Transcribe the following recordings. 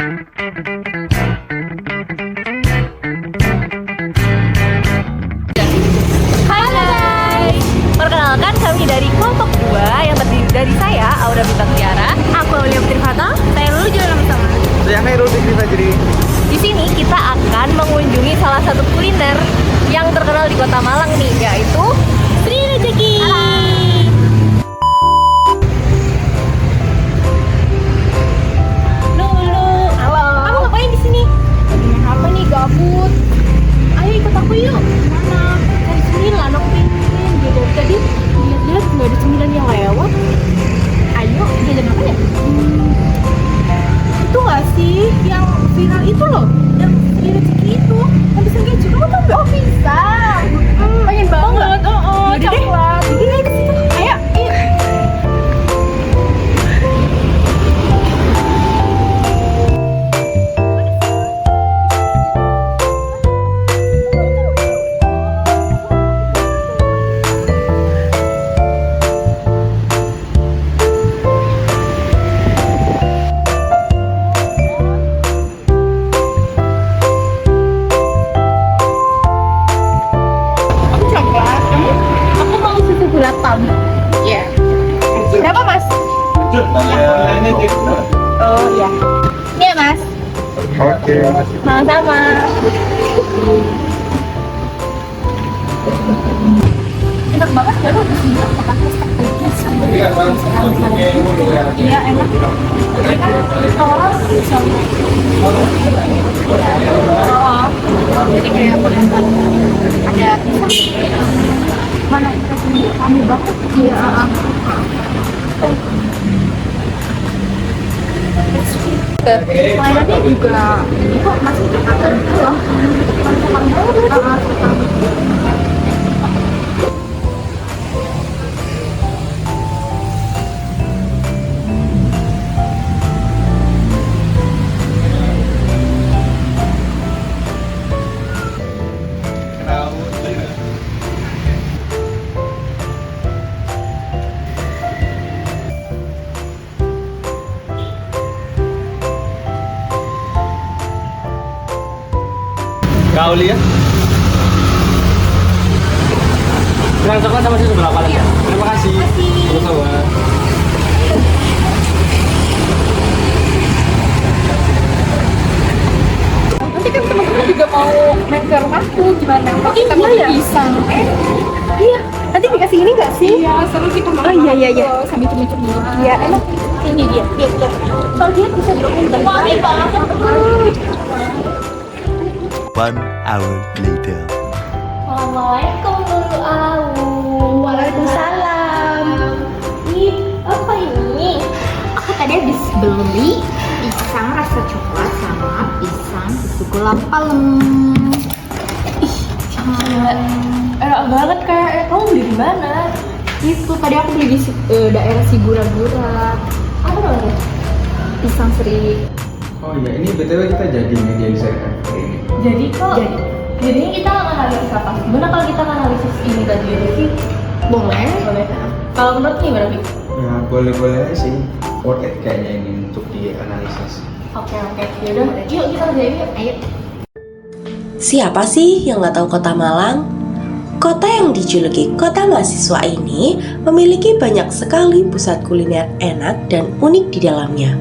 Hai, perkenalkan kami dari kelompok 2 yang terdiri dari saya, Aura Bintang Tiara. Aku Aulia Putri Fatah. Saya Lulu Jualan Bersama. Saya Khairul Fikri Fajri. Di sini kita akan mengunjungi salah satu kuliner yang terkenal di Kota Malang nih, yaitu Sri Rejeki. Lulu, halo. Kamu ngapain di sini? Lagi main HP nih, gabut. Ayo ikut aku yuk. Mana? Cari cemilan, aku pengen. Dari tadi lihat-lihat nggak ada cemilan yang lewat. Ayo, jajan apa ya? Itu nggak sih yang viral itu loh, yang Sri Rejeki itu, yang bisa keju. Kamu tau nggak? Oh bisa. Pengen banget. Coklat. Jadi ayo ke situ. Ayo. Iya. Berapa mas? Oh iya. Ini ya mas. Oke. Sama-sama. Enak banget ya loh di sini. Iya enak. Telur sama. Oh. Jadi kayak ada mana kita sendiri kami banget. Iya. Pelayanannya juga ini kok masih akan gitu loh. Kak Aulia. Bilang coklat sama susu berapa lagi ya? Terima kasih. Sama-sama. Nanti kan teman-teman juga mau main ke rumahku, gimana? Kita mau pisang. Iya, nanti dikasih ini nggak sih? Iya, seru sih kemarin. Oh iya. Sambil cumi-cumi. Iya, enak. Ini dia. Soal dia bisa diomongin. Wangi banget. 1 hour later. Assalamualaikum Lulu Awu. Waalaikumsalam. Ih, apa ini? Aku tadi habis beli pisang rasa coklat sama pisang susu gula palem. Ih, Enak banget kayak kamu beli di mana? itu tadi aku beli di daerah Sigura-gura. Apa namanya? Pisang Sri. Oh iya, ini BTW kita jadi media desain hari ini. Jadi jadinya kita analisis apa? Gimana kalau kita analisis ini tadi sih? Boleh? Boleh. Kalau menurut gimana sih? Ya boleh-boleh aja sih. Worth it kayaknya ini untuk dianalisis. Oke. Yaudah, yuk kita kerjain yuk. Ayo. Siapa sih yang nggak tahu Kota Malang? Kota yang dijuluki Kota Mahasiswa ini memiliki banyak sekali pusat kuliner enak dan unik di dalamnya.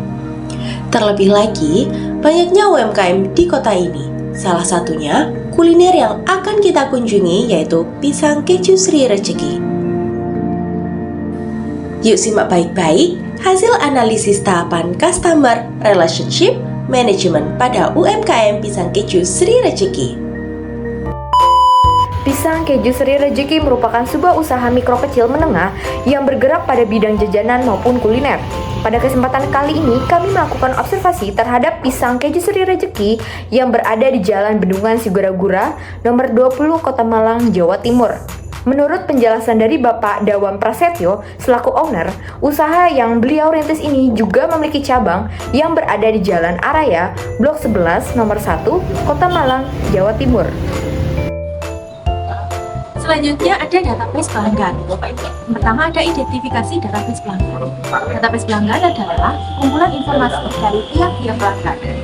Terlebih lagi, banyaknya UMKM di kota ini. Salah satunya, kuliner yang akan kita kunjungi yaitu pisang keju Sri Rejeki. Yuk simak baik-baik hasil analisis tahapan Customer Relationship Management pada UMKM pisang keju Sri Rejeki. Pisang keju Sri Rejeki merupakan sebuah usaha mikro kecil menengah yang bergerak pada bidang jajanan maupun kuliner. Pada kesempatan kali ini, kami melakukan observasi terhadap pisang keju Sri Rejeki yang berada di Jalan Bendungan Sigura-gura, nomor 20, Kota Malang, Jawa Timur. Menurut penjelasan dari Bapak Dawam Prasetyo selaku owner, usaha yang beliau rintis ini juga memiliki cabang yang berada di Jalan Araya, Blok 11, nomor 1, Kota Malang, Jawa Timur. Selanjutnya ada database pelanggan. Pertama ada identifikasi database pelanggan. Database pelanggan adalah kumpulan informasi dari tiap-tiap pelanggan.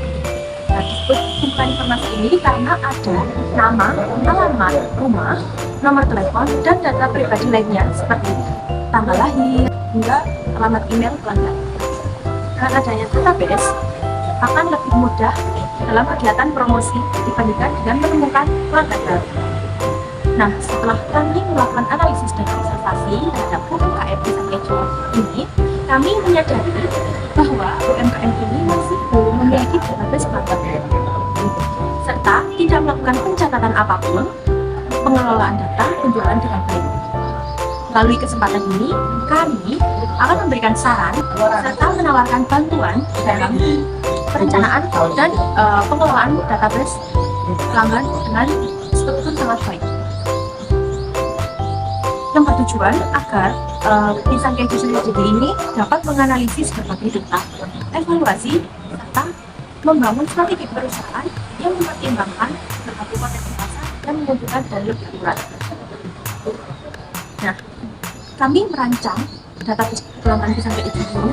Nah, disebut kumpulan informasi ini karena ada nama, alamat rumah, nomor telepon, dan data pribadi lainnya seperti tanggal lahir hingga alamat email pelanggan. Dengan adanya database akan lebih mudah dalam kegiatan promosi dibandingkan dengan menemukan pelanggan baru. Nah, setelah kami melakukan analisis dan observasi terhadap UMKM Pisang Keju ini, kami menyadari bahwa UMKM ini masih belum memiliki database pelanggan, serta tidak melakukan pencatatan apapun pengelolaan data penjualan dengan baik. Melalui kesempatan ini, kami akan memberikan saran serta menawarkan bantuan dalam perencanaan dan pengelolaan database pelanggan dengan struktur sangat baik, yang bertujuan agar Pisang Keju Sri Rejeki ini dapat menganalisis berbagai data, evaluasi, serta membangun strategi perusahaan yang mempertimbangkan berbagai potensi pasar dan mengumpulkan dana lebih akurat. Nah, kami merancang database pelanggan Pisang Keju ini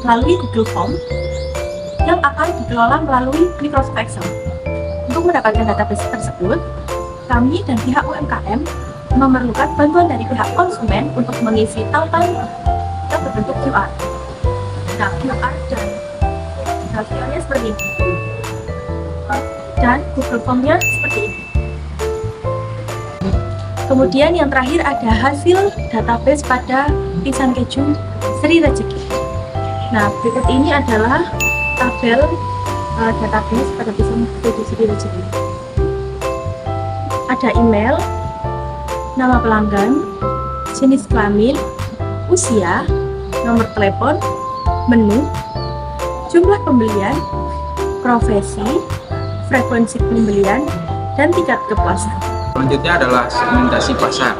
melalui Google Form yang akan dikelola melalui Microsoft Excel. Untuk mendapatkan database tersebut, kami dan pihak UMKM memerlukan bantuan dari pihak konsumen untuk mengisi tautan yang berbentuk QR. Nah, QR dan QR-nya seperti ini. Dan Google Form-nya seperti ini. Kemudian yang terakhir ada hasil database pada Pisang Keju Sri Rejeki. Nah, berikut ini adalah tabel database pada Pisang Keju Sri Rejeki. Ada email, nama pelanggan, jenis kelamin, usia, nomor telepon, menu, jumlah pembelian, profesi, frekuensi pembelian, dan tingkat kepuasan. Selanjutnya adalah segmentasi pasar.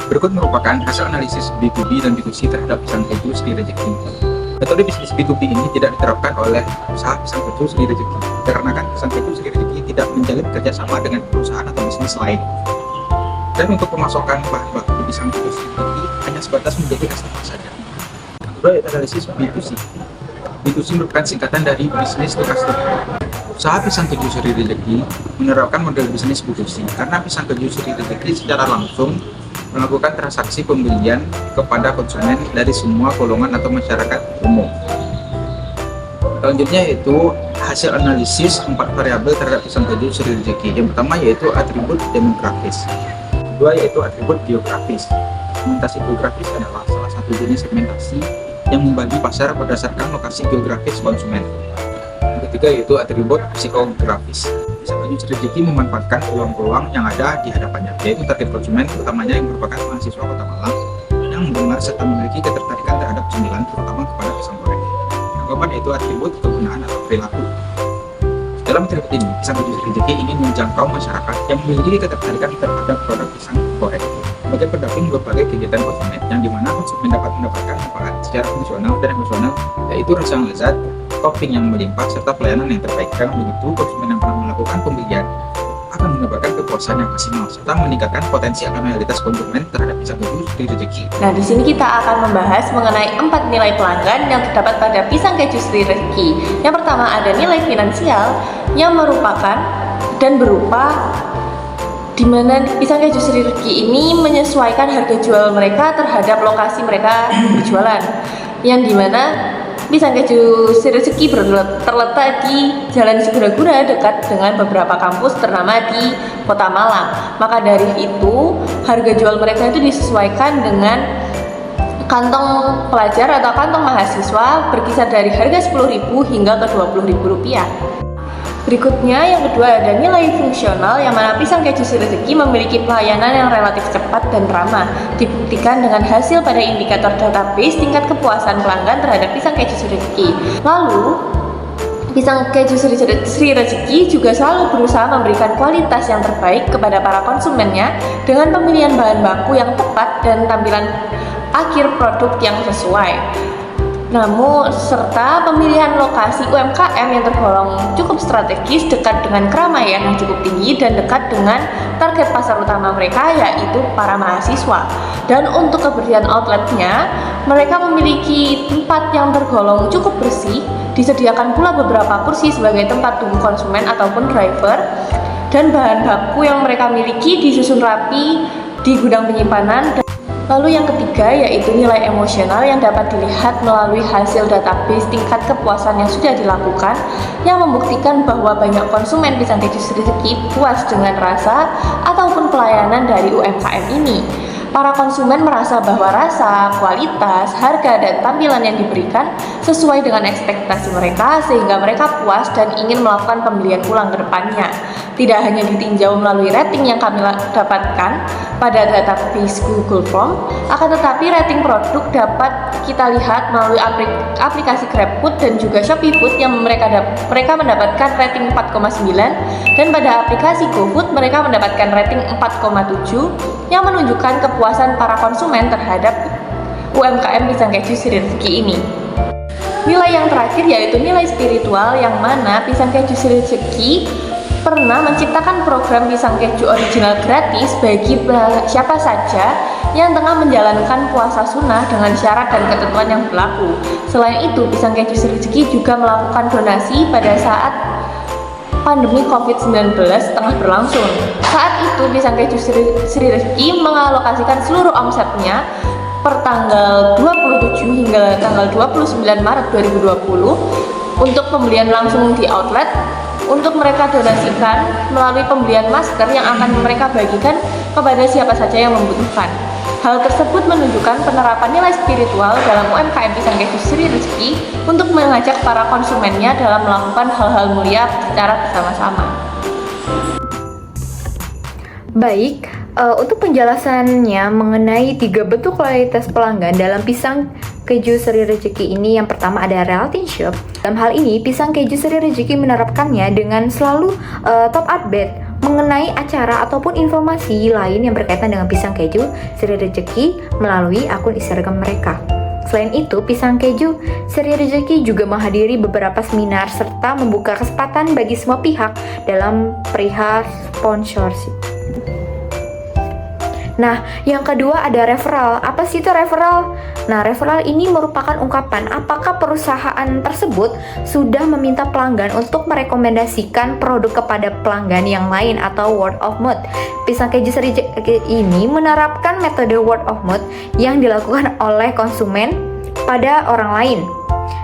Berikut merupakan hasil analisis B2B dan B2C terhadap Pisang Keju Sri Rejeki. Metode bisnis B2B ini tidak diterapkan oleh usaha Pisang Keju Sri Rejeki, dikarenakan Pisang Keju Sri Rejeki tidak menjalin kerjasama dengan perusahaan atau bisnis lain. Dan untuk pemasokan bahan baku Pisang Keju Sri Rejeki hanya sebatas menjadi customer saja. Kedua yaitu analisis B2C. B2C merupakan singkatan dari Business to Customer. Usaha Pisang Keju Sri Rejeki menerapkan model bisnis B2C karena Pisang Keju Sri Rejeki secara langsung melakukan transaksi pembelian kepada konsumen dari semua golongan atau masyarakat umum. Selanjutnya yaitu hasil analisis 4 variabel terhadap Pisang Keju Sri Rejeki. Yang pertama yaitu atribut demografis. Kedua yaitu atribut geografis. Segmentasi geografis adalah salah satu jenis segmentasi yang membagi pasar berdasarkan lokasi geografis konsumen. Yang ketiga yaitu atribut psikografis. Pisang Keju Sri Rejeki memanfaatkan peluang-peluang yang ada di hadapannya, yaitu target konsumen utamanya yang merupakan mahasiswa Kota Malang yang mendengar serta memiliki ketertarikan terhadap cemilan, terutama kepada pisang goreng. Yang keempat yaitu atribut kegunaan atau perilaku. Dalam atribut ini, Pisang Keju Sri Rejeki ingin menjangkau masyarakat yang memiliki ketertarikan terhadap produk pisang goreng sebagai pendamping berbagai kegiatan konsumen, yang dimana konsumen dapat mendapatkan manfaat secara fungsional dan emosional, yaitu rasa yang lezat, topping yang melimpah, serta pelayanan yang terbaik. Dengan begitu, konsumen yang pernah melakukan pembelian akan mendapatkan kepuasan yang maksimal serta meningkatkan potensi akan loyalitas konsumen terhadap Pisang Keju Sri Rejeki. Nah, di sini kita akan membahas mengenai 4 nilai pelanggan yang terdapat pada Pisang Keju Sri Rejeki. Yang pertama ada nilai finansial yang merupakan dan berupa di mana Pisang Keju Sri Rejeki ini menyesuaikan harga jual mereka terhadap lokasi mereka berjualan, yang dimana Pisang Keju Sri Rejeki terletak di Jalan Sigura-gura dekat dengan beberapa kampus ternama di Kota Malang. Maka dari itu, harga jual mereka itu disesuaikan dengan kantong pelajar atau kantong mahasiswa, berkisar dari harga Rp10.000 hingga ke Rp20.000. Berikutnya yang kedua ada nilai fungsional, yang mana Pisang Keju Sri Rejeki memiliki pelayanan yang relatif cepat dan ramah, dibuktikan dengan hasil pada indikator database tingkat kepuasan pelanggan terhadap Pisang Keju Sri Rejeki. Lalu Pisang Keju Sri Rejeki juga selalu berusaha memberikan kualitas yang terbaik kepada para konsumennya dengan pemilihan bahan baku yang tepat dan tampilan akhir produk yang sesuai. Namun, serta pemilihan lokasi UMKM yang tergolong cukup strategis, dekat dengan keramaian yang cukup tinggi dan dekat dengan target pasar utama mereka, yaitu para mahasiswa. Dan untuk kebersihan outletnya, mereka memiliki tempat yang tergolong cukup bersih Disediakan pula beberapa kursi sebagai tempat tunggu konsumen ataupun driver, dan bahan baku yang mereka miliki disusun rapi di gudang penyimpanan. Lalu yang ketiga yaitu nilai emosional yang dapat dilihat melalui hasil database tingkat kepuasan yang sudah dilakukan, yang membuktikan bahwa banyak konsumen pisang keju Sri Rezeki puas dengan rasa ataupun pelayanan dari UMKM ini. Para konsumen merasa bahwa rasa, kualitas, harga, dan tampilan yang diberikan sesuai dengan ekspektasi mereka, sehingga mereka puas dan ingin melakukan pembelian ulang ke depannya. Tidak hanya ditinjau melalui rating yang kami dapatkan pada database Google Form, akan tetapi rating produk dapat kita lihat melalui aplikasi GrabFood dan juga Shopee Food yang mereka mendapatkan rating 4,9, dan pada aplikasi GoFood mereka mendapatkan rating 4,7 yang menunjukkan kepuasan para konsumen terhadap UMKM pisang keju Sri Rezeki ini. Nilai yang terakhir yaitu nilai spiritual, yang mana pisang keju Sri Rezeki pernah menciptakan program pisang keju original gratis bagi siapa saja yang tengah menjalankan puasa sunnah dengan syarat dan ketentuan yang berlaku. Selain itu, pisang keju Sri Rezeki juga melakukan donasi pada saat pandemi COVID-19 tengah berlangsung. Saat itu, pisang keju Sri Rezeki mengalokasikan seluruh omsetnya per tanggal 27 hingga tanggal 29 Maret 2020 untuk pembelian langsung di outlet, untuk mereka donasikan melalui pembelian masker yang akan mereka bagikan kepada siapa saja yang membutuhkan. Hal tersebut menunjukkan penerapan nilai spiritual dalam UMKM pisang keju Sri Rezeki untuk mengajak para konsumennya dalam melakukan hal-hal mulia secara bersama-sama. Baik, untuk penjelasannya mengenai 3 bentuk kualitas pelanggan dalam pisang keju Sri Rezeki ini, yang pertama ada reality shop. Dalam hal ini, pisang keju Sri Rezeki menerapkannya dengan selalu top update mengenai acara ataupun informasi lain yang berkaitan dengan pisang keju Sri Rezeki melalui akun Instagram mereka. Selain itu, pisang keju Sri Rezeki juga menghadiri beberapa seminar serta membuka kesempatan bagi semua pihak dalam perihal sponsorship. Nah, yang kedua ada referral. Apa sih itu referral? Nah, referral ini merupakan ungkapan apakah perusahaan tersebut sudah meminta pelanggan untuk merekomendasikan produk kepada pelanggan yang lain atau word of mouth. Pisang keju Sri Rezeki ini menerapkan metode word of mouth yang dilakukan oleh konsumen pada orang lain.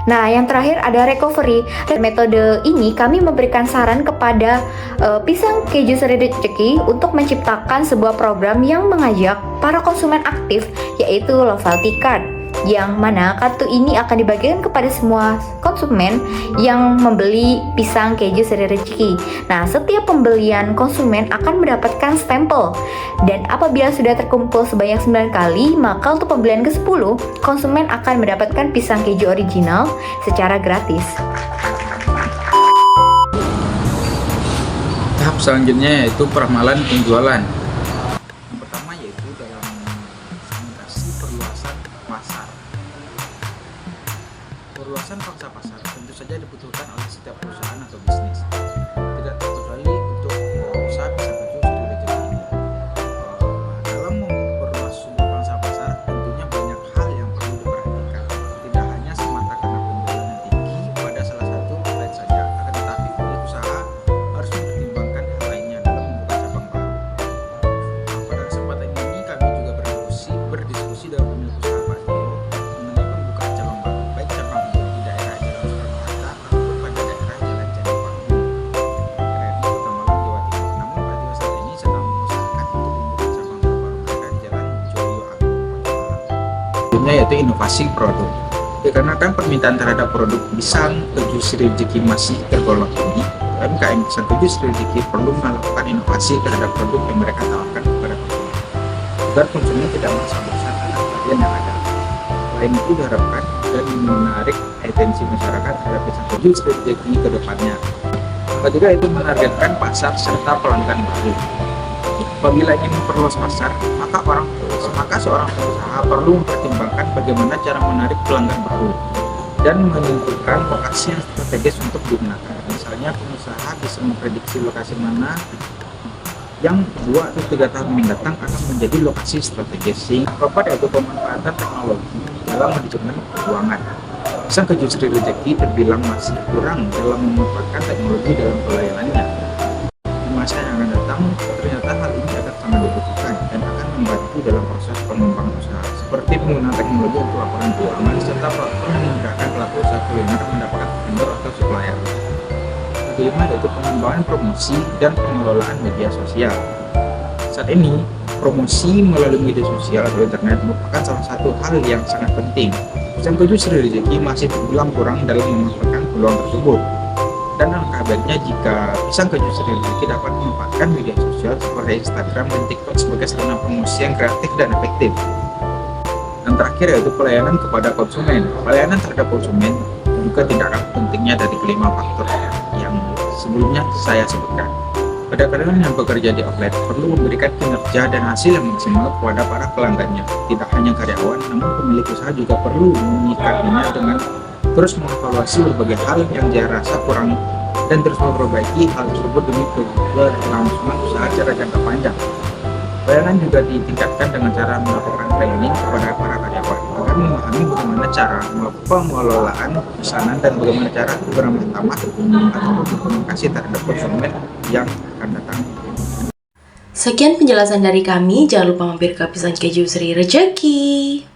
Nah, yang terakhir ada recovery. Metode ini kami memberikan saran kepada pisang keju Sri Rezeki untuk menciptakan sebuah program yang mengajak para konsumen aktif, yaitu loyalty card, yang mana kartu ini akan dibagikan kepada semua konsumen yang membeli pisang keju Sri Rezeki. Nah, setiap pembelian konsumen akan mendapatkan stempel, dan apabila sudah terkumpul sebanyak 9 kali, maka untuk pembelian ke-10 konsumen akan mendapatkan pisang keju original secara gratis. Tahap selanjutnya yaitu peramalan penjualan. Yang pertama yaitu dalam segmentasi perluasan pasar. Perluasan pangsa pasar tentu saja dibutuhkan oleh setiap perusahaan atau bisnis. Tidak terkecuali untuk usaha pisang keju Sri Rezeki ini. Dalam memperluas sebuah pangsa pasar, tentunya banyak hal yang perlu diperhatikan. Tidak hanya semata karena penjualan yang tinggi pada salah satu outlet saja, akan tetapi pemilik usaha harus mempertimbangkan hal lainnya dalam membuka cabang baru. Pada kesempatan ini kami juga berdiskusi dengan pemilik usaha Pak Tio mengenai pembukaan cabang baru, baik cabang di daerah Jalan Soekarno-Hatta maupun pada daerah Jalan Candi Panggung, daerah di Kota Malang, Jawa Timur. Namun Pak Tio saat ini sedang mengusahakan untuk membuka cabang terbaru mereka di Jalan Joyo Agung, Kota Malang. Selanjutnya yaitu inovasi produk. Dikarenakan permintaan terhadap produk pisang keju Sri Rezeki masih tergolong tinggi, UMKM pisang keju Sri Rezeki perlu melakukan inovasi terhadap produk yang mereka tawarkan kepada konsumen, agar konsumen tidak merasa bosan dengan varian yang ada. Selain itu diharapkan dan menarik atensi masyarakat terhadap pisang keju Sri Rezeki ke depannya. Ketiga itu menargetkan pasar serta pelanggan baru. Apabila ingin memperluas pasar, maka seorang pengusaha perlu mempertimbangkan bagaimana cara menarik pelanggan baru dan menentukan lokasi yang strategis untuk digunakan. Misalnya, pengusaha bisa memprediksi lokasi mana yang 2 atau 3 tahun mendatang akan menjadi lokasi strategis. Sehingga keempat yaitu pemanfaatan teknologi dalam manajemen keuangan. Pisang Keju Sri Rejeki terbilang masih kurang dalam memanfaatkan teknologi dalam pelayanannya. Di masa yang akan datang, ternyata hal ini akan sangat dibutuhkan dan akan membantu dalam proses pengembangan usaha, seperti penggunaan teknologi untuk laporan keuangan serta platform yang memudahkan pelaku usaha kuliner mendapatkan vendor atau supplier. Kelima yaitu pengembangan promosi dan pengelolaan media sosial. Saat ini, promosi melalui media sosial atau internet merupakan salah satu hal yang sangat penting. Pisang Keju Sri Rejeki masih terbilang kurang dalam memanfaatkan peluang tersebut. Dan alangkah baiknya jika Pisang Keju Sri Rejeki dapat memanfaatkan media sosial seperti Instagram dan TikTok sebagai sarana promosi yang kreatif dan efektif. Dan terakhir yaitu pelayanan kepada konsumen. Pelayanan terhadap konsumen juga tidak kalah pentingnya dari kelima faktor yang sebelumnya saya sebutkan. Pada karyawan yang bekerja di outlet perlu memberikan kinerja dan hasil yang maksimal kepada para pelanggannya. Tidak hanya karyawan, namun pemilik usaha juga perlu menyikapinya dengan terus mengevaluasi berbagai hal yang dia rasa kurang dan terus memperbaiki hal tersebut demi keberlangsungan usaha secara jangka panjang. Pelayanan juga ditingkatkan dengan cara melakukan training kepada para karyawan agar memahami bagaimana cara melakukan pengelolaan pesanan dan bagaimana cara beramah tamah atau berkomunikasi terhadap konsumen yang akan datang. Sekian penjelasan dari kami, jangan lupa mampir ke Pisang Keju Sri Rejeki.